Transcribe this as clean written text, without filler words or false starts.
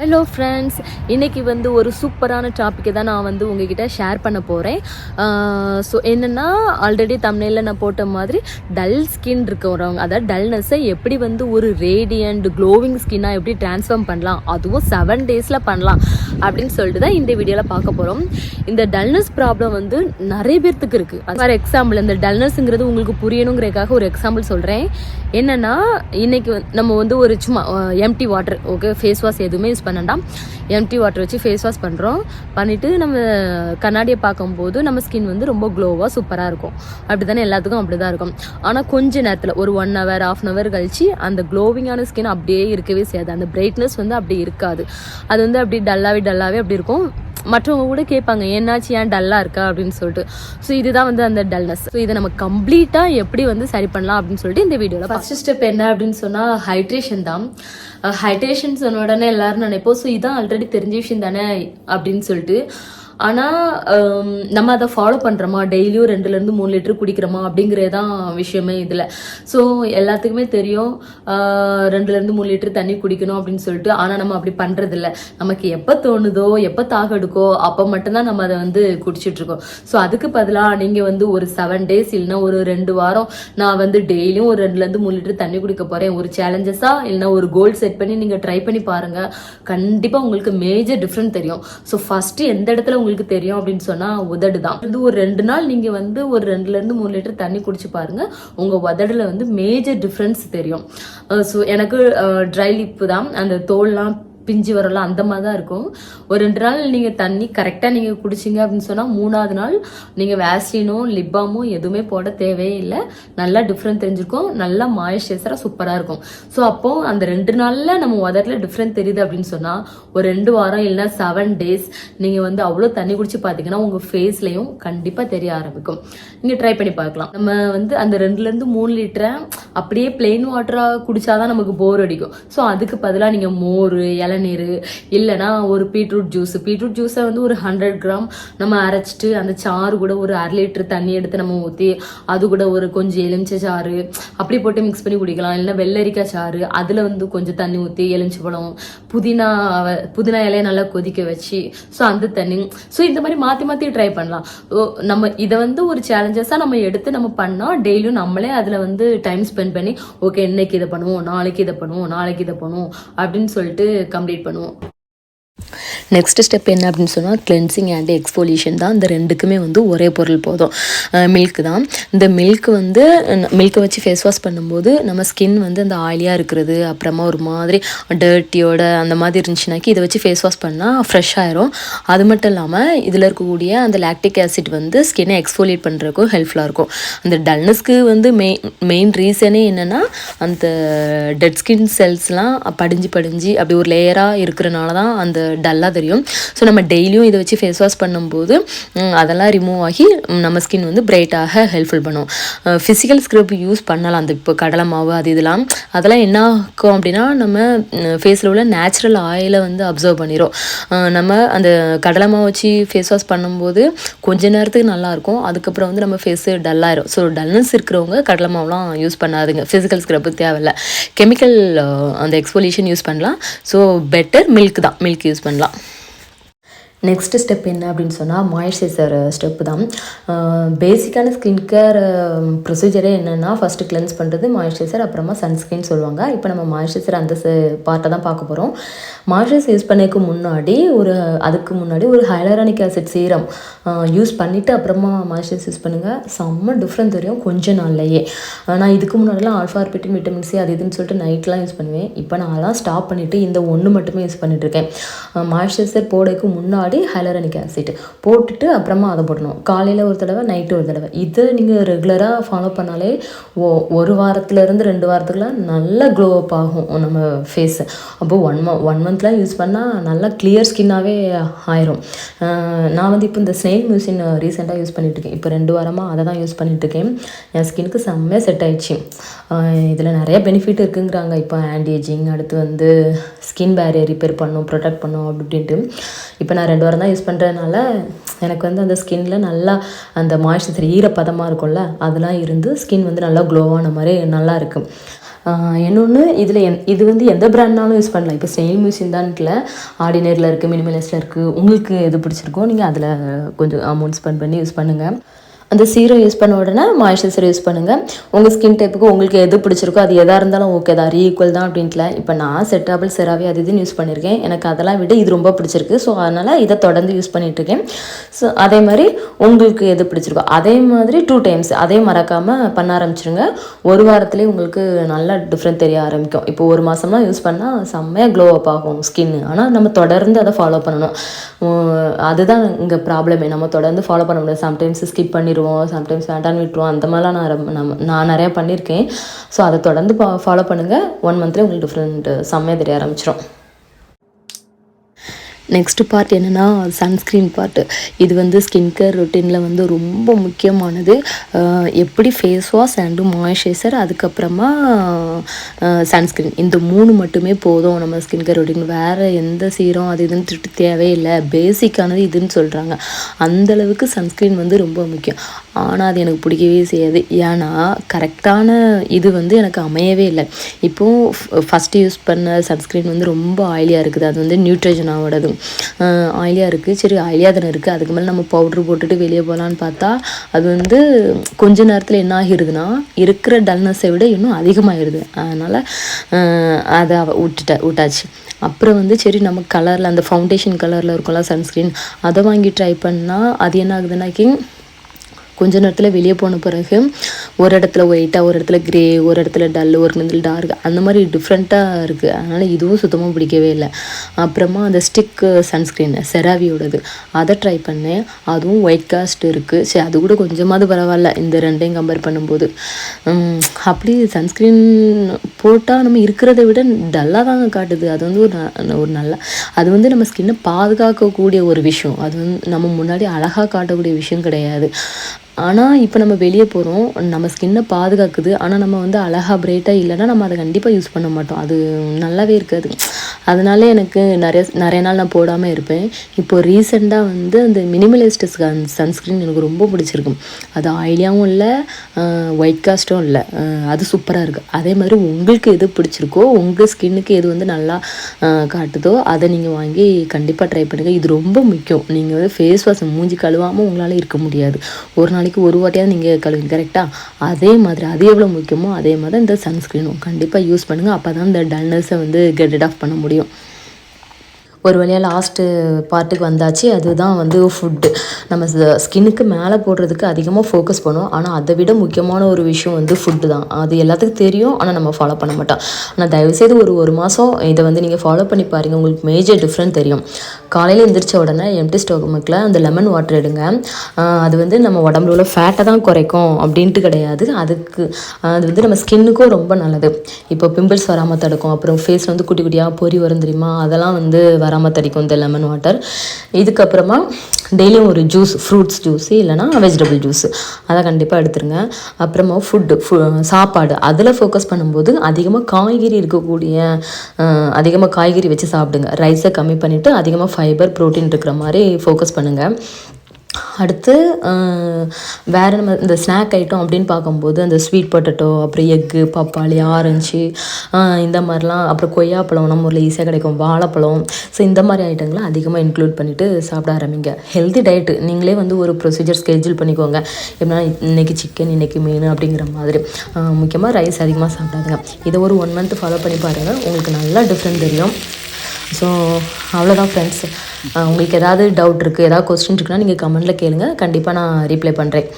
Hello friends, இன்றைக்கி ஒரு சூப்பரான டாப்பிக்கை தான் நான் உங்ககிட்ட ஷேர் பண்ண போகிறேன். ஸோ என்னென்னா, ஆல்ரெடி தமிழில் நான் போட்ட மாதிரி டல் ஸ்கின் இருக்கிறவங்க, அதாவது டல்னஸை எப்படி ஒரு ரேடியண்ட் க்ளோவிங் ஸ்கின்னாக எப்படி ட்ரான்ஸ்ஃபார்ம் பண்ணலாம், அதுவும் 7 days பண்ணலாம் அப்படின்னு சொல்லிட்டு தான் இந்த வீடியோவில் பார்க்க போகிறோம். இந்த டல்னஸ் ப்ராப்ளம் நிறைய பேர்த்துக்கு இருக்குது. அது ஃபார் எக்ஸாம்பிள், இந்த டல்னஸ்ங்கிறது உங்களுக்கு புரியணுங்கிறதுக்காக ஒரு எக்ஸாம்பிள் சொல்கிறேன். என்னென்னா, இன்றைக்கி நம்ம ஒரு சும்மா empty water, okay, face wash எதுவுமே யூஸ் பண்ணண்டாம், எம்டி வாட்டர் வச்சு ஃபேஸ் வாஷ் பண்ணுறோம். பண்ணிவிட்டு நம்ம கண்ணாடியை பார்க்கும்போது நம்ம ஸ்கின் ரொம்ப க்ளோவாக சூப்பராக இருக்கும். அப்படி தானே எல்லாத்துக்கும் அப்படி தான் இருக்கும். ஆனால் கொஞ்ச நேரத்தில் ஒரு 1 hour 1/2 hour கழிச்சு அந்த க்ளோவிங்கான ஸ்கின் அப்படியே இருக்கவே செய்யாது. அந்த பிரைட்னஸ் அப்படி இருக்காது. அது அப்படி டல்லாகவே அப்படி இருக்கும். மற்றவங்க கூட கேட்பாங்க, என்னாச்சு, ஏன் டல்லாக இருக்கா அப்படின்னு சொல்லிட்டு. ஸோ இதுதான் அந்த டல்னஸ். ஸோ இதை நம்ம கம்ப்ளீட்டாக எப்படி சரி பண்ணலாம் அப்படின்னு சொல்லிட்டு இந்த வீடியோவில் ஃபர்ஸ்ட் ஸ்டெப் என்ன அப்படின்னு சொன்னால் ஹைட்ரேஷன் தான். ஹைட்ரேஷன் சொன்ன உடனே எல்லாரும் நினைப்போம், ஸோ இதான் ஆல்ரெடி தெரிஞ்ச விஷயம் தானே அப்படின்னு சொல்லிட்டு. ஆனால் நம்ம அதை ஃபாலோ பண்ணுறோமா, டெய்லியும் 2-3 லிட்டர் குடிக்கிறோமா அப்படிங்கிறது தான் விஷயமே இதில். ஸோ எல்லாத்துக்குமே தெரியும் 2-3 லிட்டர் தண்ணி குடிக்கணும் அப்படின்னு சொல்லிட்டு. ஆனால் நம்ம அப்படி பண்ணுறதில்ல. நமக்கு எப்போ தோணுதோ, எப்போ தாக எடுக்கோ அப்போ மட்டும்தான் நம்ம அதை குடிச்சிட்ருக்கோம். ஸோ அதுக்கு பதிலாக நீங்கள் ஒரு 7 days இல்லைன்னா ஒரு 2 வாரம் நான் டெய்லியும் ஒரு 2-3 லிட்டர் தண்ணி குடிக்க போகிறேன், ஒரு சேலஞ்சஸாக இல்லைன்னா ஒரு கோல் செட் பண்ணி நீங்கள் ட்ரை பண்ணி பாருங்கள். கண்டிப்பாக உங்களுக்கு மேஜர் டிஃப்ரெண்ட் தெரியும். ஸோ ஃபஸ்ட்டு எந்த இடத்துல உங்களுக்கு தெரியும் அப்படின்னு சொன்னா உதடு தான். ஒரு 2 நாள் நீங்க ஒரு 2-3 லிட்டர் தண்ணி குடிச்சு பாருங்க, உங்க உதடுல மேஜர் டிஃபரன்ஸ் தெரியும். ஸோ எனக்கு ட்ரை லிப் தான், அந்த தோல்லாம் பிஞ்சு வரலாம், அந்த மாதிரி தான் இருக்கும். ஒரு 2 நாள் நீங்கள் தண்ணி கரெக்டாக நீங்கள் குடிச்சிங்க அப்படின்னு சொன்னால் 3ஆவது நாள் நீங்கள் வேஸ்லினோ லிப்பாமோ எதுவுமே போட தேவையே இல்லை. நல்லா டிஃப்ரெண்ட் தெரிஞ்சிருக்கும், நல்லா மாய்ஸ்சரைசராக சூப்பராக இருக்கும். ஸோ அப்போது அந்த 2 நாளில் நம்ம உதட்டில் டிஃப்ரெண்ட் தெரியுது அப்படின்னு சொன்னால் ஒரு 2 வாரம் இல்லைன்னா 7 days நீங்கள் அவ்வளோ தண்ணி குடிச்சு பார்த்தீங்கன்னா உங்கள் ஃபேஸ்லையும் கண்டிப்பாக தெரிய ஆரம்பிக்கும். நீங்கள் ட்ரை பண்ணி பார்க்கலாம். நம்ம அந்த 2-3 லிட்டரை அப்படியே பிளெயின் வாட்டராக குடிச்சாதான் நமக்கு போர் அடிக்கும். ஸோ அதுக்கு பதிலாக நீங்கள் மோர், இளநீர், இல்லைனா ஒரு பீட்ரூட் ஜூஸை ஒரு 100 gram நம்ம அரைச்சிட்டு அந்த சாறு கூட ஒரு 1/2 லிட்டர் தண்ணி எடுத்து நம்ம ஊற்றி அது கூட ஒரு கொஞ்சம் எலுமிச்சை சாறு அப்படி போட்டு மிக்ஸ் பண்ணி குடிக்கலாம். இல்லைன்னா வெள்ளரிக்காய் சாறு, அதில் கொஞ்சம் தண்ணி ஊற்றி எலுமிச்சை பழம், புதினா இலையை நல்லா கொதிக்க வச்சு ஸோ அந்த தண்ணி. ஸோ இந்த மாதிரி மாற்றி ட்ரை பண்ணலாம். நம்ம இதை ஒரு சேலஞ்சஸாக நம்ம எடுத்து நம்ம பண்ணால் டெய்லியும் நம்மளே அதில் டைம் ஸ்பெண்ட் பண்ணி, ஓகே இன்னைக்கு இதை பண்ணுவோம், நாளைக்கு இதை பண்ணுவோம் அப்படின்னு சொல்லிட்டு கம்ப்ளீட் பண்ணுவோம். நெக்ஸ்ட் ஸ்டெப் என்ன அப்படின்னு சொன்னால் கிளென்சிங் அண்ட் எக்ஸ்ஃபோலியேஷன் தான். இந்த ரெண்டுக்குமே ஒரே பொருள் போதும், மில்க் தான். இந்த மில்க்கை வச்சு ஃபேஸ் வாஷ் பண்ணும்போது நம்ம ஸ்கின் அந்த ஆயிலியாக இருக்கிறது, அப்புறமா ஒரு மாதிரி டர்ட்டியோட அந்த மாதிரி இருந்துச்சுனாக்கி இதை வச்சு ஃபேஸ் வாஷ் பண்ணால் ஃப்ரெஷ் ஆயிரும். அது மட்டும் இல்லாமல் இதில் இருக்கக்கூடிய அந்த லாக்டிக் ஆசிட் ஸ்கின்னை எக்ஸ்ஃபோலியேட் பண்ணுறதுக்கும் ஹெல்ப்ஃபுல்லாக இருக்கும். அந்த டல்னஸ்க்கு மெயின் ரீசனே என்னென்னா அந்த டெட் ஸ்கின் செல்ஸ்லாம் படிஞ்சு அப்படி ஒரு லேயராக இருக்கிறனால தான் அந்த டல்லாக தெரியும். ஸோ நம்ம டெய்லியும் இதை வச்சு ஃபேஸ் வாஷ் பண்ணும்போது அதெல்லாம் ரிமூவ் ஆகி நம்ம ஸ்கின் பிரைட்டாக ஹெல்ப்ஃபுல் பண்ணும். ஃபிசிக்கல் ஸ்க்ரப் யூஸ் பண்ணலாம். அந்த இப்போ கடலை மாவு அதெல்லாம் என்ன ஆகும் அப்படின்னா நம்ம ஃபேஸில் உள்ள நேச்சுரல் ஆயிலை அப்சர்வ் பண்ணிடும். நம்ம அந்த கடலை மாவு வச்சு ஃபேஸ் வாஷ் பண்ணும்போது கொஞ்ச நேரத்துக்கு நல்லாயிருக்கும், அதுக்கப்புறம் நம்ம ஃபேஸு டல்லாயிரும். ஸோ டல்னஸ் இருக்கிறவங்க கடலை மாவுலாம் யூஸ் பண்ணாதுங்க, ஃபிசிக்கல் ஸ்க்ரப்பு தேவையில்லை, கெமிக்கல் அந்த எக்ஸ்ஃபோலியேஷன் யூஸ் பண்ணலாம். ஸோ பெட்டர் மில்க் யூஸ் பண்ணலாம். நெக்ஸ்ட் ஸ்டெப் என்ன அப்படின்னு சொன்னால் மாய்ஸ்சரைசர் ஸ்டெப்பு தான். பேசிக்கான ஸ்கின் கேர் ப்ரொசீஜரே என்னென்னா ஃபஸ்ட்டு கிளென்ஸ் பண்ணுறது, மாய்ஸ்சரைசர், அப்புறமா சன்ஸ்க்ரீன் சொல்லுவாங்க. இப்போ நம்ம மாய்ஸ்சரைசர் அந்த பார்ட்டை தான் பார்க்க போகிறோம். மாய்ஸ்சரைசர் யூஸ் பண்ணதுக்கு அதுக்கு முன்னாடி ஒரு ஹைலரானிக் ஆசிட் சீரம் யூஸ் பண்ணிவிட்டு அப்புறமா மாய்ஸ்சரைசர் யூஸ் பண்ணுங்கள். செம்ம டிஃப்ரெண்ட் தெரியும் கொஞ்ச நாள்லையே. நான் இதுக்கு முன்னாடிலாம் ஆல்ஃபார்பிட்டின், விட்டமின் சி அது இதுன்னு சொல்லிட்டு நைட்லாம் யூஸ் பண்ணுவேன். இப்போ நான் அதெல்லாம் ஸ்டாப் பண்ணிவிட்டு இந்த ஒன்று மட்டுமே யூஸ் பண்ணிட்டுருக்கேன். மாய்ஸ்சரைசர் போடக்கு முன்னாடி ஹைலரானிக் ஆசிட் போட்டுட்டு அப்புறமா அதை போடணும். காலையில் ஒரு தடவை, நைட்டு ஒரு தடவை. இதை நீங்கள் ரெகுலராக ஃபாலோ பண்ணாலே 1 வாரத்துலேருந்து 2 வாரத்துக்குலாம் நல்லா க்ளோ அப் ஆகும் நம்ம ஃபேஸு. அப்போது 1 monthலாம் யூஸ் பண்ணால் நல்லா கிளியர் ஸ்கின்னாகவே ஆயிரும். நான் இப்போ இந்த ஸ்னெயில் மியூசின் ரீசெண்டாக யூஸ் பண்ணிட்டுருக்கேன். இப்போ 2 வாரமாக அதை தான் யூஸ் பண்ணிட்டுருக்கேன். என் ஸ்கின்னுக்கு செம்மையாக செட் ஆயிடுச்சு. இதில் நிறைய பெனிஃபிட் இருக்குங்கிறாங்க. இப்போ ஆன்டி ஏஜிங், அடுத்து ஸ்கின் பேரியர் ரிப்பேர் பண்ணும், ப்ரொடெக்ட் பண்ணும் அப்படின்ட்டு. இப்போ நான் 2 வாரம் தான் யூஸ் பண்ணுறதுனால எனக்கு அந்த ஸ்கின்னில் நல்லா அந்த மாய்ஸ்சரைசர் ஈரப்பதமாக இருக்கும்ல அதெல்லாம் இருந்து ஸ்கின் நல்லா க்ளோவான மாதிரி நல்லா இருக்குது. இன்னொன்று இதில் இது வந்து எந்த பிராண்ட்னாலும் யூஸ் பண்ணலாம். இப்போ ஸ்னெயில் மியூசியம் தான் இல்லை, ஆர்டினரியில் இருக்குது, மினிமலிஸ்ட்டில் இருக்குது. உங்களுக்கு எது பிடிச்சிருக்கோ நீங்கள் அதில் கொஞ்சம் அமௌண்ட் ஸ்பெண்ட் பண்ணி யூஸ் பண்ணுங்கள். அந்த சீரம் யூஸ் பண்ண உடனே மாய்ஸ்சரைசர் யூஸ் பண்ணுங்கள். உங்கள் ஸ்கின் டைப்புக்கு உங்களுக்கு எது பிடிச்சிருக்கோ அது எதாக இருந்தாலும் ஓகே தான், ஈக்குவல் தான் அப்படின்ட்டுல. இப்போ நான் செட்டாபிள் செராவி அது இதுன்னு யூஸ் பண்ணியிருக்கேன். எனக்கு அதெல்லாம் விட இது ரொம்ப பிடிச்சிருக்கு. ஸோ அதனால் இதை தொடர்ந்து யூஸ் பண்ணிகிட்ருக்கேன். ஸோ அதே மாதிரி உங்களுக்கு எது பிடிச்சிருக்கோ அதே மாதிரி 2 டைம்ஸ் அதே மறக்காமல் பண்ண ஆரம்பிச்சிருங்க. ஒரு வாரத்துலேயே உங்களுக்கு நல்லா டிஃப்ரெண்ட் தெரிய ஆரம்பிக்கும். இப்போ ஒரு மாதம்லாம் யூஸ் பண்ணால் செம்மையாக க்ளோ அப் ஆகும் ஸ்கின்னு. ஆனால் நம்ம தொடர்ந்து அதை ஃபாலோ பண்ணணும். அதுதான் இங்கே ப்ராப்ளமே. நம்ம தொடர்ந்து ஃபாலோ பண்ண முடியாது. சம்டைம்ஸ் ஸ்கிப் பண்ணிடுவோம், சம்டைம்ஸ் வேண்டான்னு விட்டுருவோம். அந்த மாதிரிலாம் நான் நிறையா பண்ணியிருக்கேன். ஸோ அதை தொடர்ந்து ஃபாலோ பண்ணுங்கள். 1 மந்த்லேயே உங்களுக்கு டிஃப்ரெண்ட் செம்மையாக தெரிய ஆரம்பிச்சிடும். நெக்ஸ்ட்டு பார்ட் என்னென்னா சன்ஸ்க்ரீன் பார்ட்டு. இது வந்து ஸ்கின் கேர் ரொட்டீனில் வந்து ரொம்ப முக்கியமானது. எப்படி ஃபேஸ் வாஷ் அண்டு மாய்ஸ்சரைசர், அதுக்கப்புறமா சன்ஸ்க்ரீன், இந்த 3 மட்டுமே போதும் நம்ம ஸ்கின் கேர் ரொட்டீன். வேறு எந்த சீரம் அது இதுன்னு தேவையில்லை. பேசிக்கானது இதுன்னு சொல்கிறாங்க. அந்தளவுக்கு சன்ஸ்க்ரீன் வந்து ரொம்ப முக்கியம். ஆனால் அது எனக்கு பிடிக்கவே செய்யாது. ஏன்னா கரெக்டான இது வந்து எனக்கு அமையவே இல்லை. இப்போது ஃபஸ்ட்டு யூஸ் பண்ண சன்ஸ்க்ரீன் வந்து ரொம்ப ஆயிலியாக இருக்குது. அது வந்து நியூட்ரஜனாவோடது ஆயிலியாக இருக்குது. சரி ஆயிலியாக தானே இருக்குது, அதுக்கு மேலே நம்ம பவுட்ரு போட்டுட்டு வெளியே போகலான்னு பார்த்தா அது வந்து கொஞ்ச நேரத்தில் என்ன ஆகிடுதுன்னா இருக்கிற டல்னஸை விட இன்னும் அதிகமாகிடுது. அதனால் அதை விட்டாச்சு. அப்புறம் வந்து சரி நம்ம கலரில் அந்த ஃபவுண்டேஷன் கலரில் இருக்கும்ல சன்ஸ்க்ரீன், அதை வாங்கி ட்ரை பண்ணால் அது என்ன ஆகுதுன்னாக்கி கொஞ்ச நேரத்தில் வெளியே போன பிறகு ஒரு இடத்துல ஒயிட்டாக, ஒரு இடத்துல க்ரே, ஒரு இடத்துல டல், ஒரு இடத்துல டார்க், அந்த மாதிரி டிஃப்ரெண்ட்டாக இருக்குது. அதனால் இதுவும் சுத்தமாக பிடிக்கவே இல்லை. அப்புறமா அந்த ஸ்டிக்கு சன்ஸ்க்ரீன் செராவியோடது அதை ட்ரை பண்ணேன். அதுவும் ஒயிட் காஸ்ட் இருக்குது. சரி அது கூட கொஞ்சமாவது பரவாயில்ல இந்த ரெண்டையும் கம்பேர் பண்ணும்போது. அப்படி சன்ஸ்க்ரீன் போட்டால் நம்ம இருக்கிறத விட டல்லாக தாங்க காட்டுது. அது வந்து ஒரு நல்ல அது வந்து நம்ம ஸ்கின்னை பாதுகாக்கக்கூடிய ஒரு விஷயம். அது வந்து நம்ம முன்னாடி அழகாக காட்டக்கூடிய விஷயம் கிடையாது. ஆனால் இப்போ நம்ம வெளியே போகிறோம், நம்ம ஸ்கின்னை பாதுகாக்குது. ஆனால் நம்ம வந்து அழகாக பிரைட்டாக இல்லைன்னா நம்ம அதை கண்டிப்பாக யூஸ் பண்ண மாட்டோம். அது நல்லாவே இருக்காது. அதனால எனக்கு நிறைய நாள் நான் போடாமல் இருப்பேன். இப்போது ரீசெண்டாக வந்து அந்த மினிமலிஸ்ட் சன்ஸ்க்ரீன் எனக்கு ரொம்ப பிடிச்சிருக்கு. அது ஆயிலியாகவும் இல்லை, ஒயிட் காஸ்ட்டும் இல்லை, அது சூப்பராக இருக்குது. அதே மாதிரி உங்களுக்கு எது பிடிச்சிருக்கோ, உங்கள் ஸ்கின்னுக்கு எது வந்து நல்லா காட்டுதோ அதை நீங்கள் வாங்கி கண்டிப்பாக ட்ரை பண்ணுங்கள். இது ரொம்ப முக்கியம். நீங்கள் வந்து ஃபேஸ் வாஷ் மூஞ்சி கழுவாமல் உங்களால் இருக்க முடியாது. ஒரு நாளைக்கு ஒரு வாட்டியாவது நீங்கள் கழுவுங்க, கரெக்டாக? அதே மாதிரி அது எவ்வளோ முக்கியமோ அதே மாதிரி இந்த சன்ஸ்க்ரீனும் கண்டிப்பாக யூஸ் பண்ணுங்கள். அப்போ தான் இந்த டல்னஸை வந்து கெட் ரிட் ஆஃப் பண்ண முடியும். ஒரு வழியாக லாஸ்ட்டு பார்ட்டுக்கு வந்தாச்சு. அதுதான் வந்து ஃபுட்டு. நம்ம ஸ்கின்னுக்கு மேலே போடுறதுக்கு அதிகமாக ஃபோக்கஸ் பண்ணுவோம். ஆனால் அதை விட முக்கியமான ஒரு விஷயம் வந்து ஃபுட்டு தான். அது எல்லாத்துக்கும் தெரியும், ஆனால் நம்ம ஃபாலோ பண்ண மாட்டோம். ஆனால் தயவுசெய்து ஒரு மாதம் இதை வந்து நீங்கள் ஃபாலோ பண்ணி பாருங்கள். உங்களுக்கு மேஜர் டிஃப்ரெண்ட் தெரியும். காலையில் எழுந்திரிச்ச உடனே எம்டி ஸ்டொமக்கில் அந்த லெமன் வாட்டர் எடுங்க. அது வந்து நம்ம உடம்புல உள்ள ஃபேட்டை தான் குறைக்கும் அப்படின்ட்டு கிடையாது. அது வந்து நம்ம ஸ்கின்னுக்கும் ரொம்ப நல்லது. இப்போ பிம்பிள்ஸ் வராமல் தடுக்கும். அப்புறம் ஃபேஸில் வந்து குட்டி குட்டியாக பொறி வரும் தெரியுமா, அதெல்லாம் வந்து வராமல் தடிக்கும் இந்த லெமன் வாட்டர். இதுக்கப்புறமா டெய்லியும் ஒரு ஜூஸ், ஃப்ரூட்ஸ் ஜூஸ் இல்லைனா வெஜிடபிள் ஜூஸ், அதை கண்டிப்பாக எடுத்துருங்க. அப்புறமா சாப்பாடு, அதில் ஃபோக்கஸ் பண்ணும்போது அதிகமாக காய்கறி வச்சு சாப்பிடுங்க. ரைஸை கம்மி பண்ணிவிட்டு அதிகமாக ஃபைபர், ப்ரோட்டீன் இருக்கிற மாதிரி ஃபோக்கஸ் பண்ணுங்கள். அடுத்து வேறு நம்ம இந்த ஸ்நாக் ஐட்டம் அப்படின்னு பார்க்கும்போது அந்த ஸ்வீட் பொட்டேட்டோ, அப்புறம் எக்கு, பப்பாளி, ஆரஞ்சு, இந்த மாதிரிலாம், அப்புறம் கொய்யாப்பழம் நம்ம ஊரில் ஈஸியாக கிடைக்கும், வாழைப்பழம். ஸோ இந்த மாதிரி ஐட்டங்களை அதிகமாக இன்க்ளூட் பண்ணிவிட்டு சாப்பிட ஆரம்பிங்க. ஹெல்தி டயட்டு நீங்களே வந்து ஒரு ப்ரொசீஜர் ஸ்கெட்யூல் பண்ணிக்கோங்க. எப்படின்னா இன்றைக்கி சிக்கன், இன்றைக்கி மீன் அப்படிங்கிற மாதிரி. முக்கியமாக ரைஸ் அதிகமாக சாப்பிடாதுங்க. இதை ஒரு 1 மந்த் ஃபாலோ பண்ணி பாருங்கள், உங்களுக்கு நல்லா டிஃப்ரெண்ட் தெரியும். ஸோ அவ்வளோதான் ஃப்ரெண்ட்ஸ். உங்களுக்கு ஏதாவது டவுட் இருக்குது, ஏதாவது கொஸ்டின் இருக்குன்னா நீங்கள் கமெண்ட்டில் கேளுங்க, கண்டிப்பாக நான் ரீப்ளை பண்ணுறேன்.